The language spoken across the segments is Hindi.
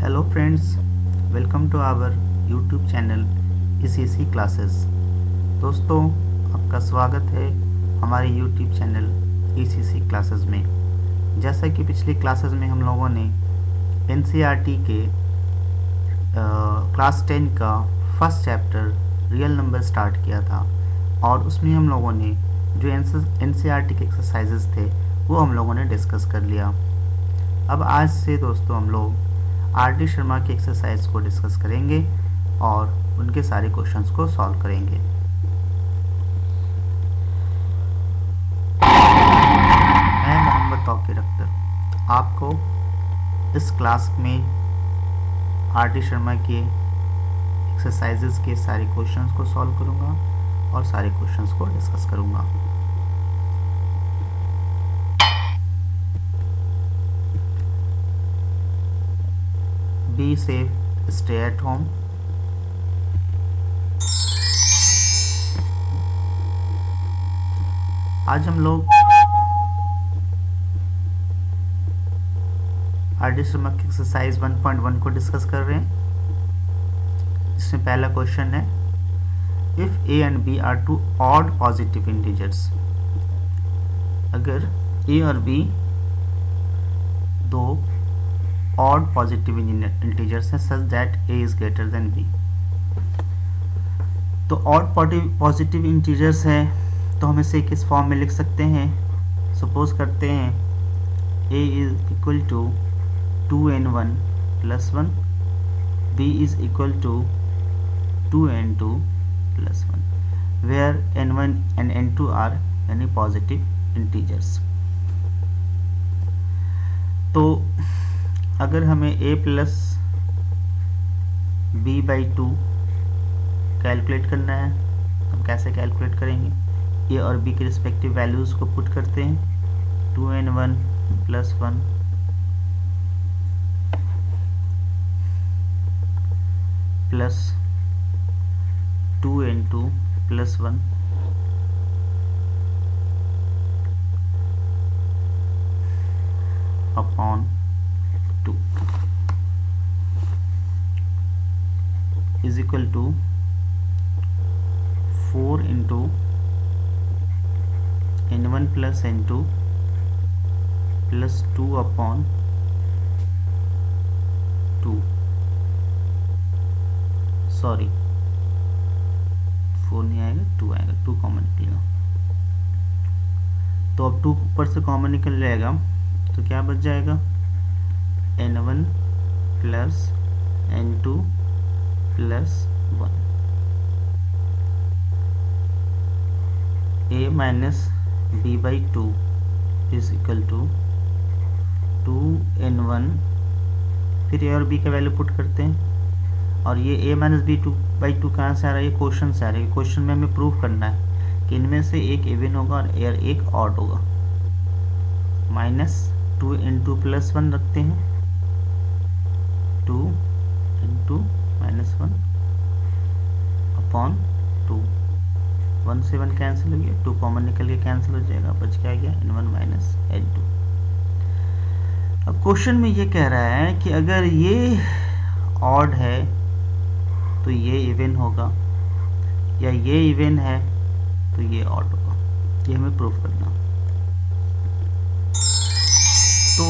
Hello friends, welcome to our YouTube channel ECC classes. दोस्तों, आपका स्वागत है हमारे यूट्यूब चैनल ईसीसी क्लासेस में। जैसा कि पिछली क्लासेस में हम लोगों ने एनसीईआरटी के क्लास 10 का first chapter real number start किया था और उसमें हम लोगों ने जो एनसीईआरटी के एक्सरसाइजेस थे वो हम लोगों ने डिस्कस कर लिया। अब आज से दोस्तों हम लोग आर.डी. शर्मा की एक्सरसाइज को डिस्कस करेंगे और उनके सारे क्वेश्चंस को सॉल्व करेंगे। मैं मोहम्मद तौकीर अख्तर आपको इस क्लास में आर.डी. शर्मा के एक्सरसाइजेस के सारे क्वेश्चंस को सॉल्व करूंगा और सारे क्वेश्चंस को डिस्कस करूंगा। Be safe, stay at home. आज हम लोग आर.डी. शर्मा की एक्सरसाइज 1.1 को डिस्कस कर रहे हैं। इसमें पहला क्वेश्चन है, if A and B are two odd positive integers. अगर ए और बी दो ऑड पॉजिटिव इंटीजर्स हैं such that A is greater than B. तो ऑड पॉजिटिव इंटीजर्स हैं तो हम इसे किस फॉर्म में लिख सकते हैं। सपोज करते हैं a is equal to 2n1 plus 1, b is equal to 2n2 plus 1, where n1 and n2 are यानी पॉजिटिव इंटीजर्स। तो अगर हमें a plus b by 2 calculate करना है, हम कैसे कैलकुलेट करेंगे। a और b के रिस्पेक्टिव वैल्यूज़ को पुट करते हैं। 2n1 plus 1 plus 2n2 plus 1 upon 2 is equal to 4 into n1 plus n2 plus 2 upon 2, sorry 4 नहीं आएगा, 2 आएगा, 2 कॉमन निकलेगा। तो अब 2 ऊपर से कॉमन निकल जाएगा तो क्या बच जाएगा, n1 plus n2 plus 1, a minus b by 2 is equal to 2n1। फिर a और b का वैल्यू पुट करते हैं और ये a माइनस b बाई 2 कहाँ से आ रहा है, ये क्वेश्चन से आ रहा है। क्वेश्चन में हमें प्रूव करना है कि इनमें से एक इवन होगा और एक ऑड होगा। माइनस 2 इंटू प्लस 1 रखते हैं, 2 इंटू माइनस 1 अपॉन 2, 1 से 1 कैंसिल हो गया, 2 कॉमन निकल के कैंसिल हो जाएगा, बच क्या गया n1 माइनस n2। अब क्वेश्चन में ये कह रहा है कि अगर ये ऑड है तो ये इवन होगा या ये इवन है तो ये ऑड होगा। ये हमें प्रूफ करना। तो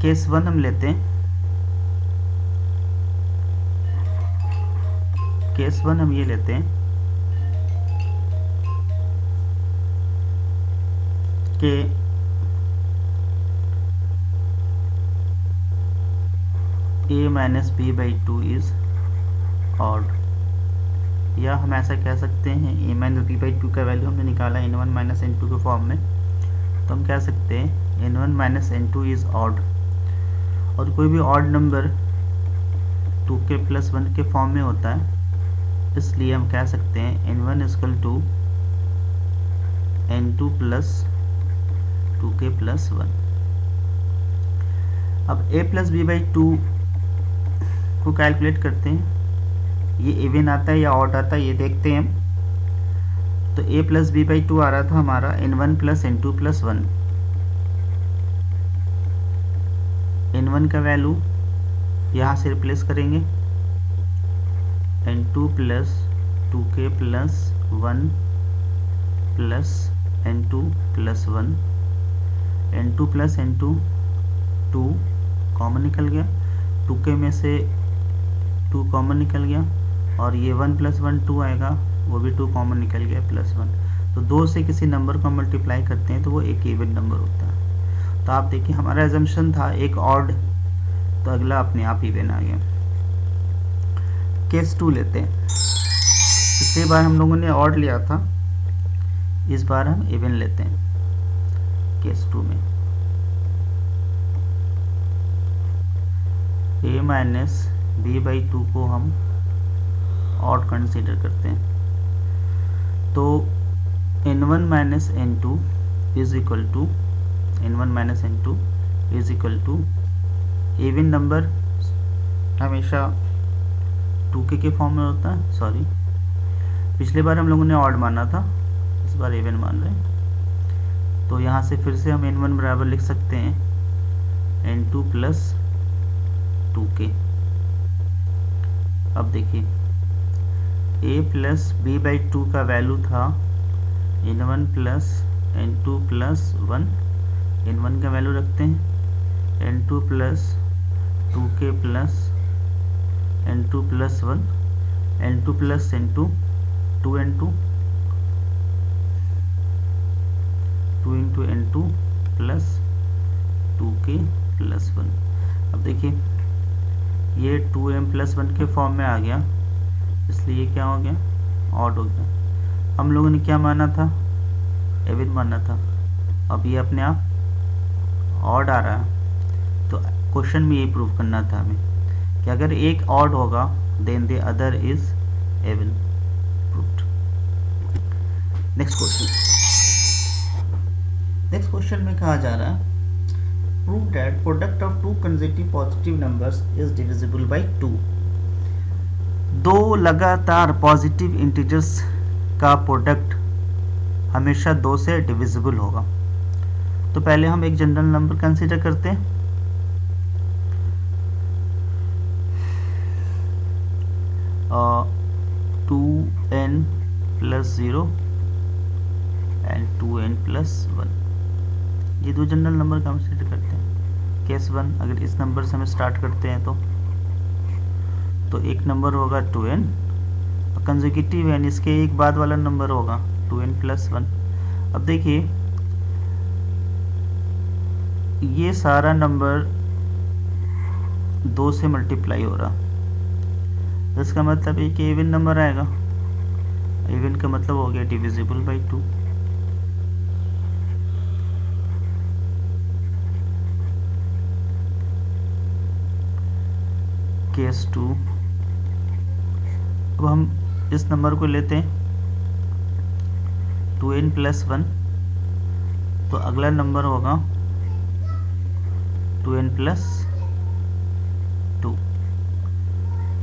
केस 1 हम लेते हैं। केस 1 हम ये लेते हैं कि a minus B by 2 is odd, या हम ऐसा कह सकते हैं a माइनस बी बाई 2 का वैल्यू हमने निकाला n1 माइनस n2 के फॉर्म में, तो हम कह सकते हैं n1 minus n2 is odd. और कोई भी ऑड नंबर 2 के प्लस 1 के फॉर्म में होता है, इसलिए हम कह सकते हैं n1 equal to n2 plus 2k plus 1। अब a प्लस b बाई 2 को कैलकुलेट करते हैं, ये इवन आता है या ऑड आता है ये देखते हैं हम। तो a प्लस b बाई 2 आ रहा था हमारा n1 plus n2 plus 1। n1 का वैल्यू यहाँ से रिप्लेस करेंगे n2 plus 2k plus 1 plus n2 plus 1, n2 plus n2 2 common निकल गया, 2k में से 2 कॉमन निकल गया, और ये 1 प्लस 1 2 आएगा, वो भी 2 कॉमन निकल गया प्लस 1। तो 2 से किसी नंबर को मल्टीप्लाई करते हैं तो वो एक इवन नंबर होता है। तो आप देखिए हमारा एजम्पशन था एक ऑड, तो अगला अपने आप इवन आ गया। केस 2 लेते हैं। पिछली बार हम लोगों ने ऑड लिया था, इस बार हम इवन लेते हैं। केस 2 में a माइनस b बाई 2 को हम ऑड कंसीडर करते हैं। तो n1 minus n2 is equal to n1 minus n2 is equal to even number हमेशा 2k के फॉर्म में होता है। सॉरी, पिछले बार हम लोगों ने ऑड माना था, इस बार इवन मान रहे हैं। तो यहाँ से फिर से हम n1 बराबर लिख सकते हैं n2 प्लस 2k। अब देखिए a प्लस b बाई 2 का वैल्यू था n1 plus n2 plus 1, n1 का वैल्यू रखते हैं, n2 plus 2k plus n2 plus 1, n2 plus n2 2n2 2 into n2 plus 2k plus 1। अब देखिए ये 2m प्लस 1 के फॉर्म में आ गया, इसलिए ये क्या हो गया, ऑड हो गया। हम लोगों ने क्या माना था, इवन माना था, अब ये अपने आप ऑड आ रहा है। तो क्वेश्चन में यही प्रूव करना था हमें कि अगर एक ऑड होगा then the other is even. Proved. Next question में कहा जा रहा है prove that product of two consecutive positive numbers is divisible by 2। दो लगातार पॉजिटिव इंटीजर्स का प्रोडक्ट हमेशा 2 से डिविजिबल होगा। तो पहले हम एक जनरल नंबर कंसीडर करते हैं। और 2n plus 0 and 2n plus 1, ये दो जनरल नंबर कंसीडर करते हैं। केस 1, अगर इस नंबर से हम स्टार्ट करते हैं तो एक नंबर होगा 2n, और कंसेक्यूटिव n इसके एक बाद वाला नंबर होगा 2n प्लस 1। अब देखिए ये सारा नंबर 2 से मल्टीप्लाई हो रहा, इसका मतलब एक इवन नंबर आएगा। इवन का मतलब हो गया डिविजिबल बाई 2। केस 2, अब हम इस नंबर को लेते हैं 2n प्लस 1, तो अगला नंबर होगा 2n प्लस 2।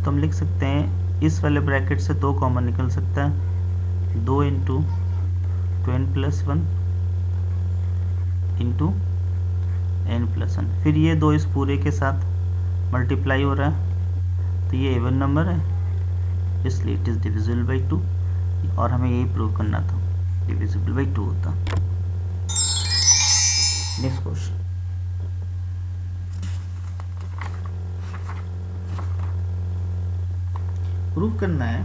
तो हम लिख सकते हैं इस वाले ब्रैकेट से 2 कॉमन निकल सकता है, 2 into 2n plus 1 into n plus 1। फिर ये 2 इस पूरे के साथ मल्टीप्लाई हो रहा है, तो ये इवन नंबर है, इसलिए इट इज़ डिविजिबल बाई 2, और हमें यही प्रूव करना था, डिविजिबल बाई 2 होता। नेक्स्ट क्वेश्चन, प्रूव करना है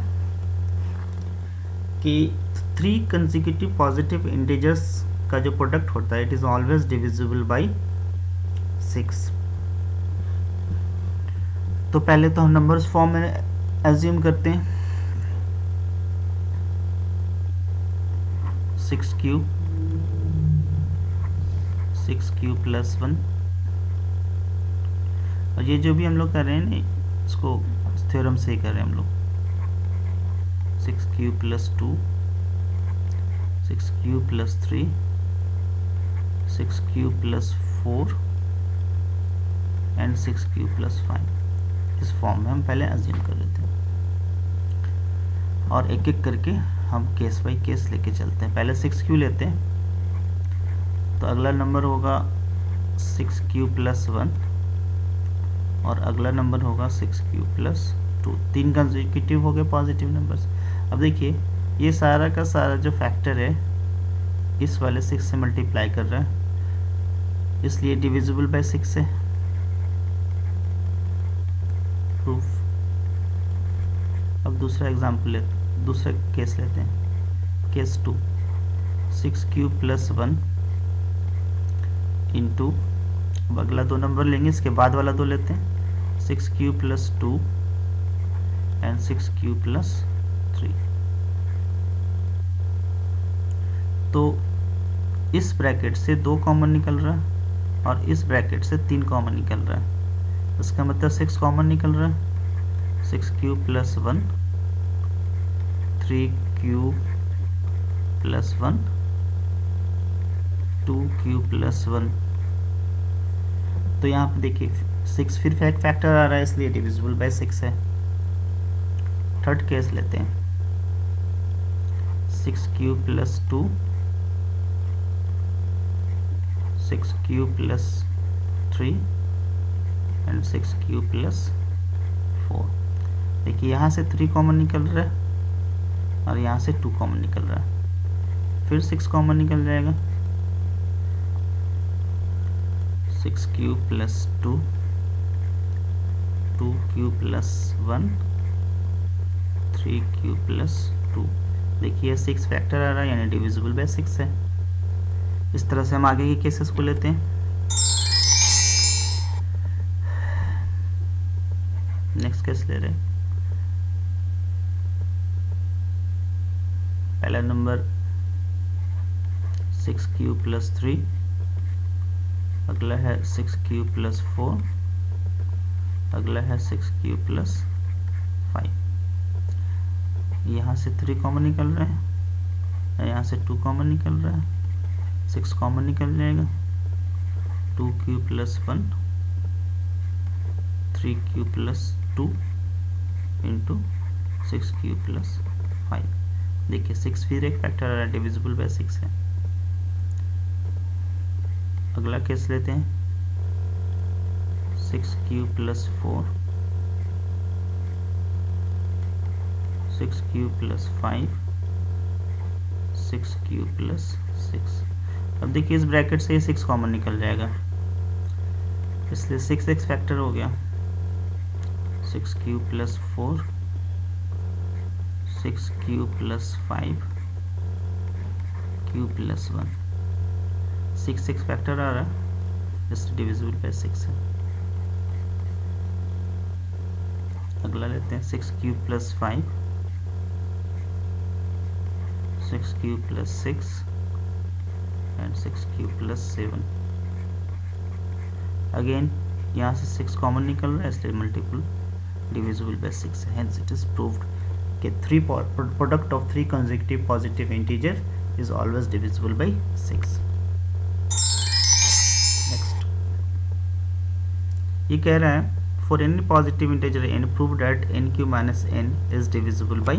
कि 3 कंसेक्यूटिव पॉजिटिव इंटीजर्स का जो प्रोडक्ट होता है it is always divisible by 6। तो पहले तो हम नंबर्स फॉर्म में एज्यूम करते हैं, 6 क्यूब प्लस 1, और ये जो भी हम लोग कर रहे हैं ना इसको थ्योरम से ही कर रहे हैं हम लोग। 6 cube plus 2, 6 cube plus 3, 6 cube plus 4 and 6 cube plus 5। इस फॉर्म में हम पहले अज्यूम कर लेते हैं, और एक एक करके हम केस बाई केस लेके चलते हैं। पहले 6 क्यूब लेते हैं, तो अगला नंबर होगा 6 क्यूब प्लस 1 और अगला नंबर होगा 6³ + 2। 3 कंसेक्यूटिव हो गए पॉजिटिव नंबर्स। अब देखिए ये सारा का सारा जो फैक्टर है इस वाले 6 से मल्टीप्लाई कर रहा है, इसलिए डिविजिबल बाय 6 है। प्रूफ। अब दूसरा एग्जाम्पल दूसरा केस लेते हैं, केस 2। 6³ + 1 इंटू, अब अगला 2 नंबर लेंगे, इसके बाद वाला 2 लेते हैं, 6³ + 2 एंड 6³ + 3। तो इस ब्रैकेट से 2 कॉमन निकल रहा है और इस ब्रैकेट से 3 कॉमन निकल रहा है, इसका मतलब 6 कॉमन निकल रहा है। 6³ + 1, 3³ + 1, 2³ + 1। तो यहाँ पे देखिए 6 फिर फैक्टर आ रहा है, इसलिए डिविजिबल बाय 6 है। थर्ड केस लेते हैं, 6³ + 2, 6³ + 3 एंड 6³ + 4। देखिए यहाँ से 3 कॉमन निकल रहा है और यहाँ से 2 कॉमन निकल रहा है, फिर 6 कॉमन निकल जाएगा। 6³ + 2, 2³ + 1, 3³ + 2। देखिए 6 फैक्टर आ रहा है, यानी डिविजिबल बाय 6 है। इस तरह से हम आगे के केसेस को लेते हैं। नेक्स्ट केस ले रहे हैं, पहला नंबर 6³ + 3, अगला है 6³ + 4, अगला है 6³ + 5। यहाँ से 3 कॉमन निकल रहे हैं, यहाँ से 2 कॉमन निकल रहा है, 6 कॉमन निकल जाएगा। 2³ + 1, 3³ + 2 इंटू 6³ + 5। देखिए 6 फिर एक फैक्टर आ रहा है, डिविजिबल बाय 6 है। अगला केस लेते हैं, 6³ + 4, 6³ + 5, 6³ + 6। अब देखिए इस ब्रैकेट से ये 6 कॉमन निकल जाएगा, इसलिए 6 फैक्टर हो गया। 6³ + 4, 6³ + 5, क्यूब + 1। 6 फैक्टर आ रहा है, इससे डिविजिबल बाय 6 है। अगला लेते हैं 6³ + 5, 6³ + 6 एंड 6³ + 7। अगेन यहाँ से 6 कॉमन निकल रहा है, इसलिए मल्टीपल डिविजिबल बाय 6 है। हेंस इट इज प्रूव्ड कि product of 3 consecutive positive integer is always divisible by 6। Next ये कह रहा है for any positive integer n prove that n³ - n is divisible bye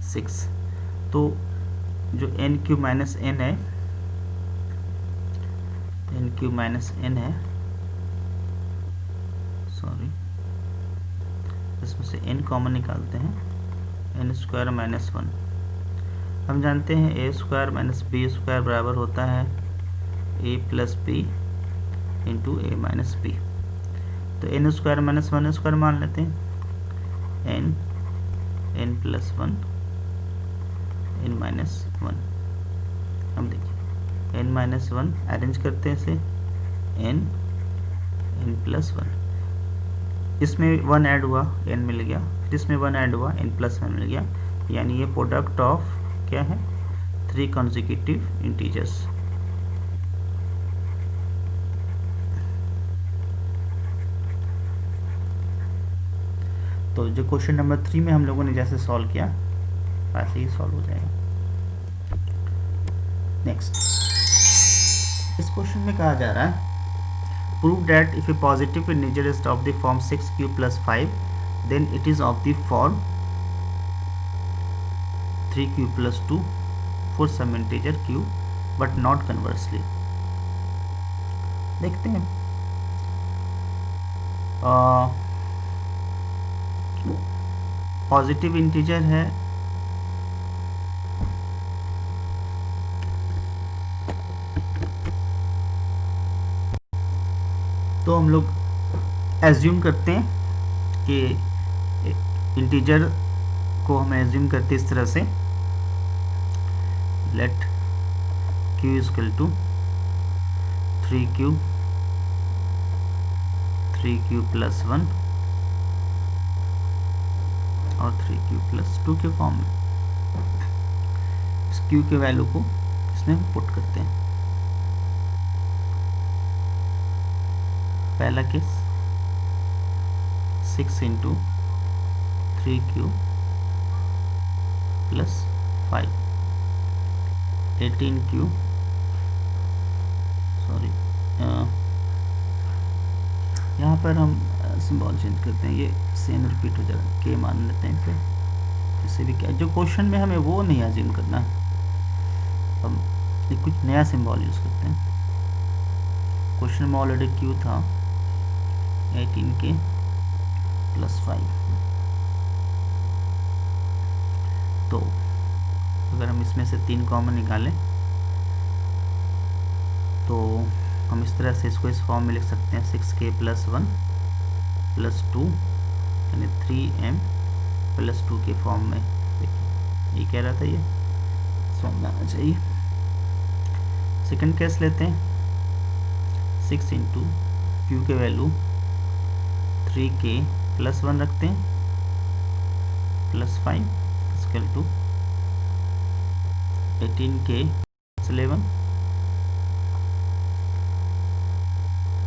6। तो जो n³ - n है, n³ - n है, सॉरी, इसमें से n कॉमन निकालते हैं, n² - 1। हम जानते हैं a² - b² बराबर होता है a + b into a - b। तो n² - 1² मान लेते हैं, n + 1 n - 1। हम देखिए n - 1 अरेंज करते हैं इसे, n + 1, इसमें 1 ऐड हुआ n मिल गया, फिर इसमें 1 ऐड हुआ n + 1 मिल गया, यानी ये प्रोडक्ट ऑफ क्या है, 3 consecutive इंटीजर्स। तो जो क्वेश्चन नंबर 3 में हम लोगों ने जैसे सॉल्व किया वैसे ही सॉल्व हो जाएगा। नेक्स्ट इस क्वेश्चन में कहा जा रहा है prove that if a positive integer is of the form 6³ + 5 then it is of the form 3³ + 2 for some integer q but not conversely. देखते हैं पॉजिटिव इंटीजर है तो हम लोग एज्यूम करते हैं कि इंटीजर को हम एज्यूम करते हैं इस तरह से, let q equal to 3q plus 1 और 3q प्लस 2 के फॉर्म में। इस q के वैल्यू को इसमें पुट करते हैं। पहला case 6 into 3q plus 5, 18q, sorry यहाँ पर हम सिंबल चेंज करते हैं, ये सेम रिपीट हो जाएगा, के मान लेते हैं इसे, जिससे भी क्या जो क्वेश्चन में हमें वो नहीं अज्यूम करना है, हम एक कुछ नया सिंबल यूज़ करते हैं। क्वेश्चन में ऑलरेडी q था 18k प्लस 5, तो अगर हम इसमें से 3 कॉमन निकालें तो हम इस तरह से इसको इस फॉर्म में लिख सकते हैं, 6k प्लस 1 प्लस 2 यानी 3m प्लस 2 के फॉर्म में। देखिए ये कह रहा था, ये समझ में आना चाहिए। सेकंड केस लेते हैं, 6 इंटू क्यू के वैल्यू 3k प्लस 1 रखते हैं plus 5 equal to 18k plus 11,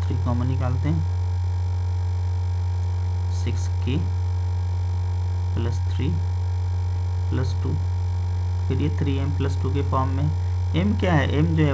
3 common निकालते हैं, 6k प्लस 3 प्लस 2, फिर ये 3m प्लस 2 के फॉर्म में। m क्या है, m जो है